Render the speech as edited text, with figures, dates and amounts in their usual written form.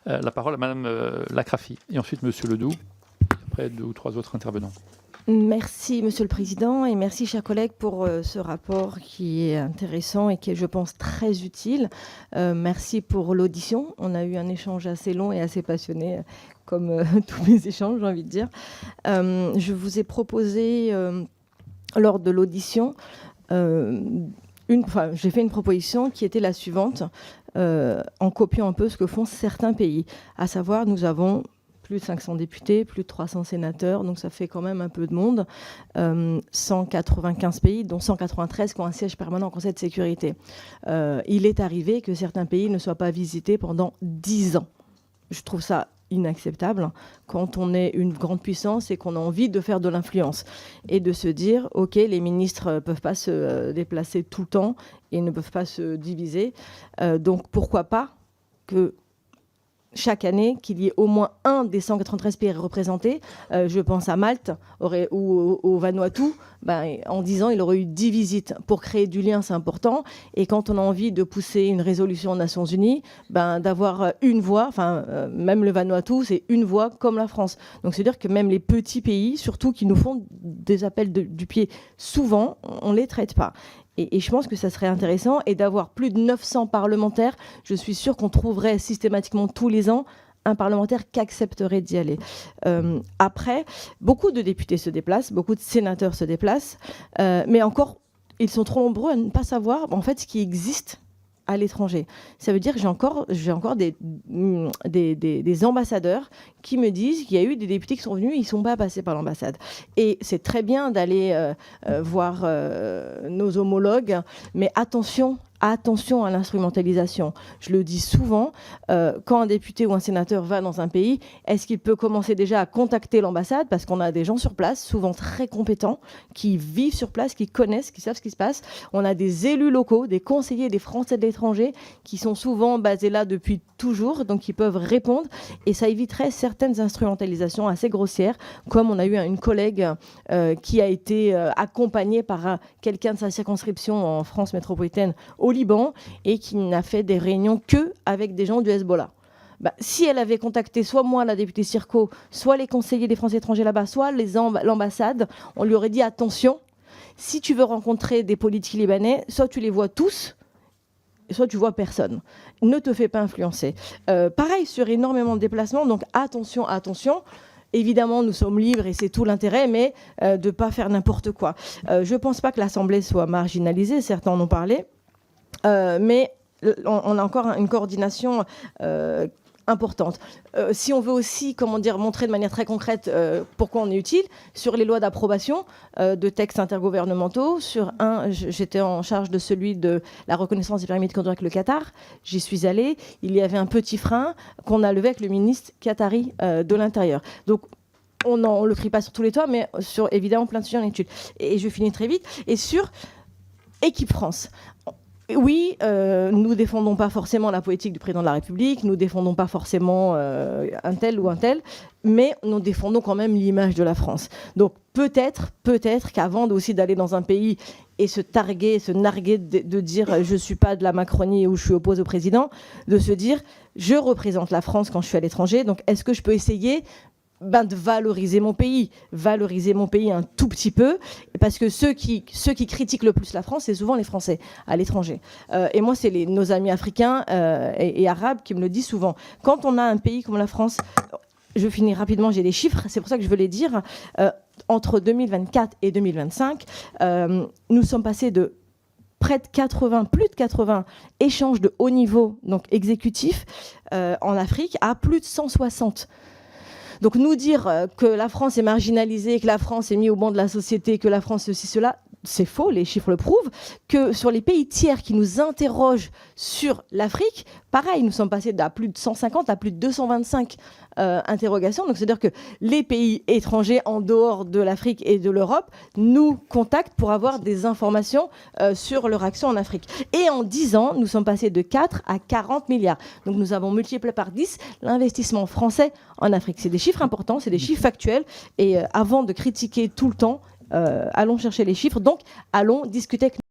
La parole à Madame Lacrafi et ensuite Monsieur Ledoux, après 2 ou 3 autres intervenants. Merci Monsieur le Président et merci chers collègues pour ce rapport qui est intéressant et qui est, je pense, très utile. Merci pour l'audition. On a eu un échange assez long et assez passionné, comme tous mes échanges, j'ai envie de dire. Je vous ai proposé, lors de l'audition, j'ai fait une proposition qui était la suivante, en copiant un peu ce que font certains pays. À savoir, nous avons plus de 500 députés, plus de 300 sénateurs, donc ça fait quand même un peu de monde. 195 pays, dont 193 qui ont un siège permanent au Conseil de sécurité. Il est arrivé que certains pays ne soient pas visités pendant 10 ans. Je trouve ça inacceptable quand on est une grande puissance et qu'on a envie de faire de l'influence. Et de se dire, OK, les ministres ne peuvent pas se déplacer tout le temps et ne peuvent pas se diviser. Donc pourquoi pas que chaque année, qu'il y ait au moins un des 193 pays représentés. Je pense à Malte ou au Vanuatu. En 10 ans, il aurait eu 10 visites. Pour créer du lien, c'est important. Et quand on a envie de pousser une résolution aux Nations Unies, d'avoir une voix, même le Vanuatu, c'est une voix comme la France. Donc c'est-à-dire que même les petits pays, surtout qui nous font des appels du pied souvent, on ne les traite pas. Et je pense que ça serait intéressant. Et d'avoir plus de 900 parlementaires, je suis sûre qu'on trouverait systématiquement tous les ans un parlementaire qui accepterait d'y aller. Après, beaucoup de députés se déplacent, beaucoup de sénateurs se déplacent, mais encore, ils sont trop nombreux à ne pas savoir en fait ce qui existe à l'étranger. Ça veut dire que j'ai encore des ambassadeurs qui me disent qu'il y a eu des députés qui sont venus, ils ne sont pas passés par l'ambassade. Et c'est très bien d'aller voir nos homologues, mais attention à l'instrumentalisation. Je le dis souvent, quand un député ou un sénateur va dans un pays, est-ce qu'il peut commencer déjà à contacter l'ambassade, parce qu'on a des gens sur place, souvent très compétents, qui vivent sur place, qui connaissent, qui savent ce qui se passe. On a des élus locaux, des conseillers, des Français de l'étranger, qui sont souvent basés là depuis toujours, donc qui peuvent répondre, et ça éviterait certaines instrumentalisations assez grossières, comme on a eu une collègue qui a été accompagnée par quelqu'un de sa circonscription en France métropolitaine au Liban et qui n'a fait des réunions que avec des gens du Hezbollah. Si elle avait contacté soit moi, la députée Circo, soit les conseillers des Français étrangers là-bas, soit l'ambassade, on lui aurait dit attention, si tu veux rencontrer des politiques libanais, soit tu les vois tous, soit tu vois personne. Ne te fais pas influencer. Pareil sur énormément de déplacements, donc attention. Évidemment, nous sommes libres et c'est tout l'intérêt, mais de ne pas faire n'importe quoi. Je ne pense pas que l'Assemblée soit marginalisée, certains en ont parlé. Mais on a encore une coordination importante. Si on veut aussi, montrer de manière très concrète pourquoi on est utile, sur les lois d'approbation de textes intergouvernementaux, j'étais en charge de celui de la reconnaissance des permis de conduire avec le Qatar, j'y suis allée, il y avait un petit frein qu'on a levé avec le ministre qatari de l'Intérieur. Donc, on ne le crie pas sur tous les toits, mais sur évidemment plein de sujets en étude. Et je finis très vite. Et sur Équipe France. Oui, nous ne défendons pas forcément la politique du président de la République, nous ne défendons pas forcément un tel ou un tel, mais nous défendons quand même l'image de la France. Donc peut-être qu'avant aussi d'aller dans un pays et se narguer de dire je ne suis pas de la Macronie ou je suis opposé au président, de se dire je représente la France quand je suis à l'étranger, donc est-ce que je peux essayer de valoriser mon pays un tout petit peu, parce que ceux qui critiquent le plus la France, c'est souvent les Français à l'étranger. Et moi, c'est nos amis africains et arabes qui me le disent souvent. Quand on a un pays comme la France, je finis rapidement, j'ai des chiffres, c'est pour ça que je veux les dire, entre 2024 et 2025, nous sommes passés de plus de 80 échanges de haut niveau, donc exécutifs, en Afrique, à plus de 160. Donc nous dire que la France est marginalisée, que la France est mise au banc de la société, que la France ceci, cela, c'est faux, les chiffres le prouvent. Que sur les pays tiers qui nous interrogent sur l'Afrique, pareil, nous sommes passés de plus de 150 à plus de 225 interrogations. Donc c'est-à-dire que les pays étrangers en dehors de l'Afrique et de l'Europe nous contactent pour avoir des informations sur leur action en Afrique. Et en 10 ans, nous sommes passés de 4 à 40 milliards. Donc nous avons multiplié par 10 l'investissement français en Afrique. C'est des chiffres importants, c'est des chiffres factuels. Et avant de critiquer tout le temps, allons chercher les chiffres. Donc allons discuter avec